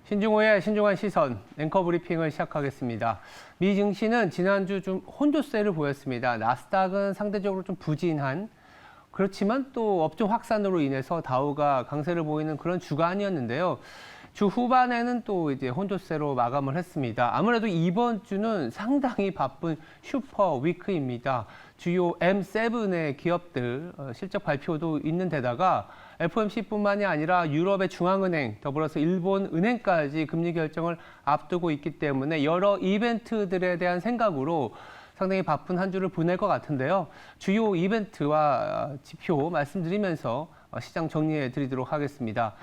신중호의 신중한 시선, 앵커 브리핑을 시작하겠습니다. 미 증시는 지난주 좀 혼조세를 보였습니다. 나스닥은 상대적으로 좀 부진한, 그렇지만 또 업종 확산으로 인해서 다우가 강세를 보이는 그런 주간이었는데요. 주 후반에는 또 이제 혼조세로 마감을 했습니다. 아무래도 이번 주는 상당히 바쁜 슈퍼 위크입니다. 주요 M7의 기업들 실적 발표도 있는 데다가 FOMC뿐만이 아니라 유럽의 중앙은행, 더불어서 일본 은행까지 금리 결정을 앞두고 있기 때문에 여러 이벤트들에 대한 생각으로 상당히 바쁜 한 주를 보낼 것 같은데요. 주요 이벤트와 지표 말씀드리면서 시장 정리해 드리도록 하겠습니다.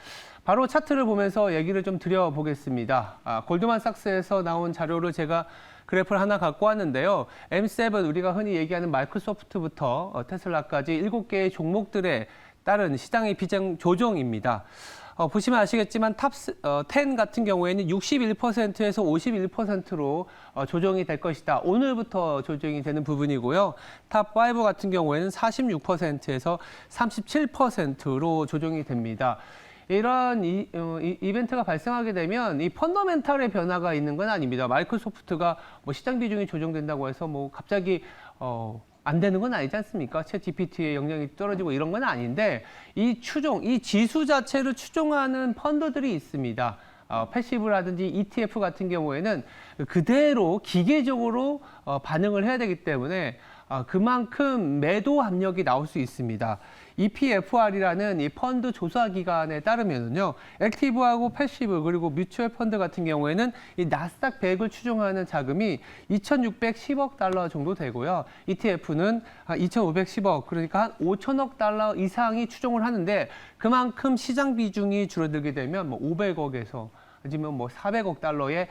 바로 차트를 보면서 얘기를 좀 드려보겠습니다. 골드만삭스에서 나온 자료를 제가 그래프를 하나 갖고 왔는데요. M7, 우리가 흔히 얘기하는 마이크로소프트부터 테슬라까지 7개의 종목들에 따른 시장의 비중 조정입니다. 보시면 아시겠지만 탑10 같은 경우에는 61%에서 51%로 조정이 될 것이다. 오늘부터 조정이 되는 부분이고요. 탑5 같은 경우에는 46%에서 37%로 조정이 됩니다. 이런 이벤트가 발생하게 되면 이 펀더멘탈의 변화가 있는 건 아닙니다. 마이크로소프트가 뭐 시장 비중이 조정된다고 해서 뭐 갑자기 안 되는 건 아니지 않습니까? 챗 GPT의 역량이 떨어지고 이런 건 아닌데 이 지수 자체를 추종하는 펀드들이 있습니다. 패시브라든지 ETF 같은 경우에는 그대로 기계적으로 반응을 해야 되기 때문에 그만큼 매도 압력이 나올 수 있습니다. EPFR이라는 이 펀드 조사 기관에 따르면요, 액티브하고 패시브 그리고 뮤추얼 펀드 같은 경우에는 이 나스닥 100을 추종하는 자금이 2,610억 달러 정도 되고요. ETF는 2,510억, 그러니까 한 5천억 달러 이상이 추종을 하는데 그만큼 시장 비중이 줄어들게 되면 뭐 500억에서 아니면 뭐 400억 달러의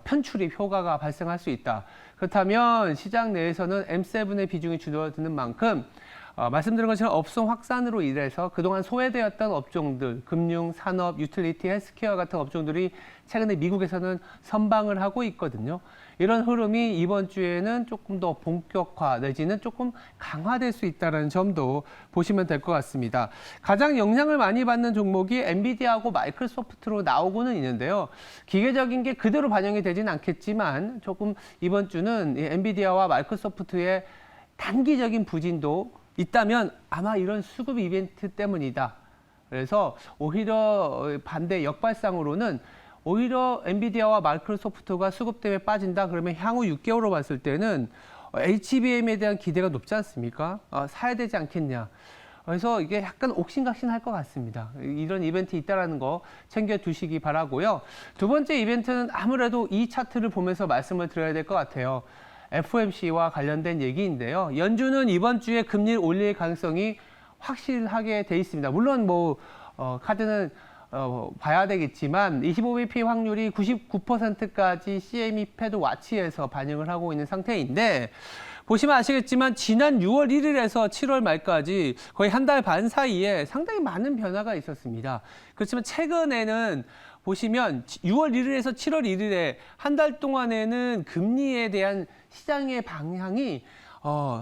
편출입 효과가 발생할 수 있다. 그렇다면 시장 내에서는 M7의 비중이 줄어드는 만큼 말씀드린 것처럼 업종 확산으로 인해서 그동안 소외되었던 업종들, 금융, 산업, 유틸리티, 헬스케어 같은 업종들이 최근에 미국에서는 선방을 하고 있거든요. 이런 흐름이 이번 주에는 조금 더 본격화 내지는 조금 강화될 수 있다는 점도 보시면 될 것 같습니다. 가장 영향을 많이 받는 종목이 엔비디아하고 마이크로소프트로 나오고는 있는데요. 기계적인 게 그대로 반영이 되지는 않겠지만 조금 이번 주는 엔비디아와 마이크로소프트의 단기적인 부진도 있다면 아마 이런 수급 이벤트 때문이다. 그래서 오히려 반대 역발상으로는 오히려 엔비디아와 마이크로소프트가 수급 때문에 빠진다. 그러면 향후 6개월로 봤을 때는 HBM에 대한 기대가 높지 않습니까? 사야 되지 않겠냐. 그래서 이게 약간 옥신각신할 것 같습니다. 이런 이벤트 있다라는 거 챙겨두시기 바라고요. 두 번째 이벤트는 아무래도 이 차트를 보면서 말씀을 드려야 될 것 같아요. FOMC와 관련된 얘기인데요. 연준은 이번 주에 금리를 올릴 가능성이 확실하게 돼 있습니다. 물론 뭐 카드는 봐야 되겠지만 25bp 확률이 99%까지 CME 패드 와치에서 반영을 하고 있는 상태인데 보시면 아시겠지만 지난 6월 1일에서 7월 말까지 거의 한 달 반 사이에 상당히 많은 변화가 있었습니다. 그렇지만 최근에는 보시면 6월 1일에서 7월 1일에 한 달 동안에는 금리에 대한 시장의 방향이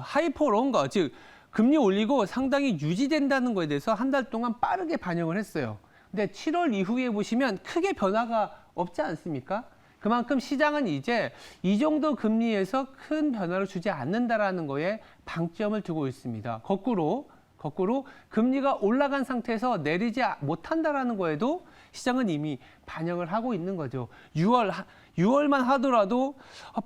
하이퍼롱거, 즉 금리 올리고 상당히 유지된다는 거에 대해서 한 달 동안 빠르게 반영을 했어요. 근데 7월 이후에 보시면 크게 변화가 없지 않습니까? 그만큼 시장은 이제 이 정도 금리에서 큰 변화를 주지 않는다라는 거에 방점을 두고 있습니다. 거꾸로 금리가 올라간 상태에서 내리지 못한다라는 거에도 시장은 이미 반영을 하고 있는 거죠. 6월만 하더라도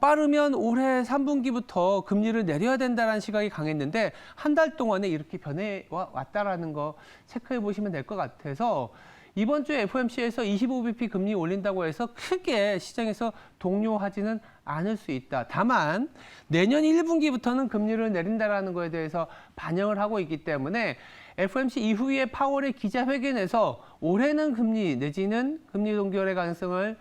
빠르면 올해 3분기부터 금리를 내려야 된다는 시각이 강했는데 한 달 동안에 이렇게 변해 왔다라는 거 체크해 보시면 될 것 같아서 이번 주에 FOMC에서 25bp 금리 올린다고 해서 크게 시장에서 동요하지는 않을 수 있다. 다만 내년 1분기부터는 금리를 내린다라는 거에 대해서 반영을 하고 있기 때문에 FOMC 이후에 파월의 기자회견에서 올해는 금리 내지는 금리 동결의 가능성을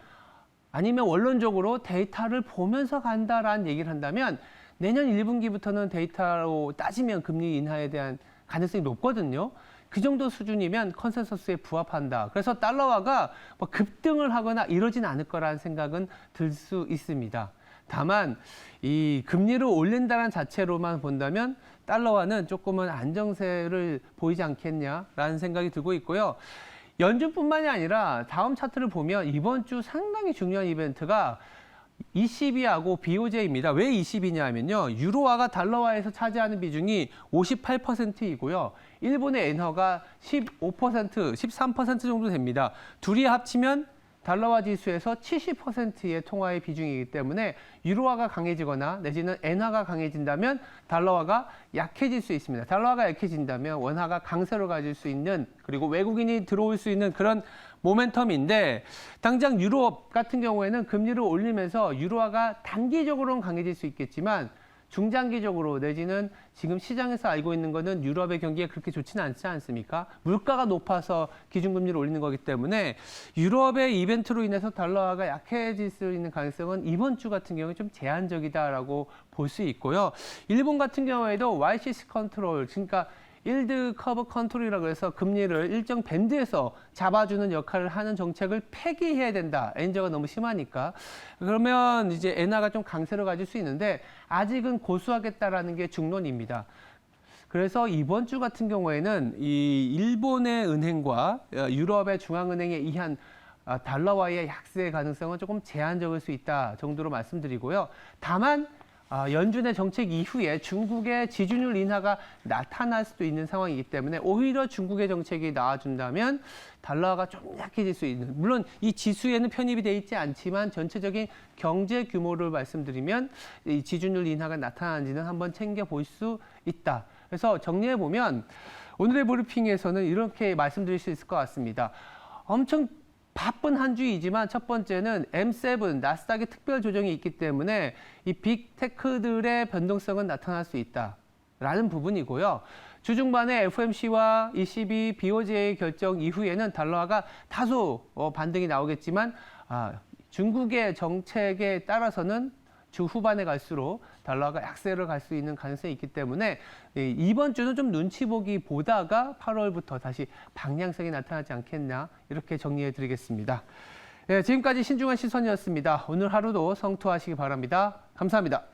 아니면 원론적으로 데이터를 보면서 간다라는 얘기를 한다면 내년 1분기부터는 데이터로 따지면 금리 인하에 대한 가능성이 높거든요. 그 정도 수준이면 컨센서스에 부합한다. 그래서 달러화가 뭐 급등을 하거나 이러진 않을 거라는 생각은 들 수 있습니다. 다만 이 금리를 올린다는 자체로만 본다면 달러화는 조금은 안정세를 보이지 않겠냐라는 생각이 들고 있고요. 연준뿐만이 아니라 다음 차트를 보면 이번 주 상당히 중요한 이벤트가 ECB하고 BOJ입니다. 왜 ECB냐면요. 유로화가 달러화에서 차지하는 비중이 58%이고요. 일본의 엔화가 15%, 13% 정도 됩니다. 둘이 합치면 달러화 지수에서 70%의 통화의 비중이기 때문에 유로화가 강해지거나 내지는 엔화가 강해진다면 달러화가 약해질 수 있습니다. 달러화가 약해진다면 원화가 강세로 가질 수 있는, 그리고 외국인이 들어올 수 있는 그런 모멘텀인데, 당장 유럽 같은 경우에는 금리를 올리면서 유로화가 단기적으로는 강해질 수 있겠지만 중장기적으로 내지는 지금 시장에서 알고 있는 거는 유럽의 경기가 그렇게 좋지는 않지 않습니까? 물가가 높아서 기준금리를 올리는 거기 때문에 유럽의 이벤트로 인해서 달러화가 약해질 수 있는 가능성은 이번 주 같은 경우에 좀 제한적이다라고 볼 수 있고요. 일본 같은 경우에도 YCC 컨트롤, 그러니까 일드 커브 컨트롤이라고 해서 금리를 일정 밴드에서 잡아주는 역할을 하는 정책을 폐기해야 된다. 엔저가 너무 심하니까. 그러면 이제 엔화가 좀 강세로 가질 수 있는데 아직은 고수하겠다라는 게 중론입니다. 그래서 이번 주 같은 경우에는 이 일본의 은행과 유럽의 중앙은행에 의한 달러화의 약세 가능성은 조금 제한적일 수 있다 정도로 말씀드리고요. 다만 연준의 정책 이후에 중국의 지준율 인하가 나타날 수도 있는 상황이기 때문에 오히려 중국의 정책이 나와준다면 달러가 좀 약해질 수 있는, 물론 이 지수에는 편입이 돼 있지 않지만 전체적인 경제 규모를 말씀드리면 이 지준율 인하가 나타나는지는 한번 챙겨볼 수 있다. 그래서 정리해보면 오늘의 브리핑에서는 이렇게 말씀드릴 수 있을 것 같습니다. 엄청 바쁜 한 주이지만 첫 번째는 M7, 나스닥의 특별 조정이 있기 때문에 이 빅테크들의 변동성은 나타날 수 있다라는 부분이고요. 주중반에 FOMC와 ECB, BOJ 결정 이후에는 달러화가 다소 반등이 나오겠지만 중국의 정책에 따라서는 주 후반에 갈수록 달러가 약세를 갈 수 있는 가능성이 있기 때문에 이번 주는 좀 눈치 보기 보다가 8월부터 다시 방향성이 나타나지 않겠나, 이렇게 정리해 드리겠습니다. 네, 지금까지 신중한 시선이었습니다. 오늘 하루도 성투하시기 바랍니다. 감사합니다.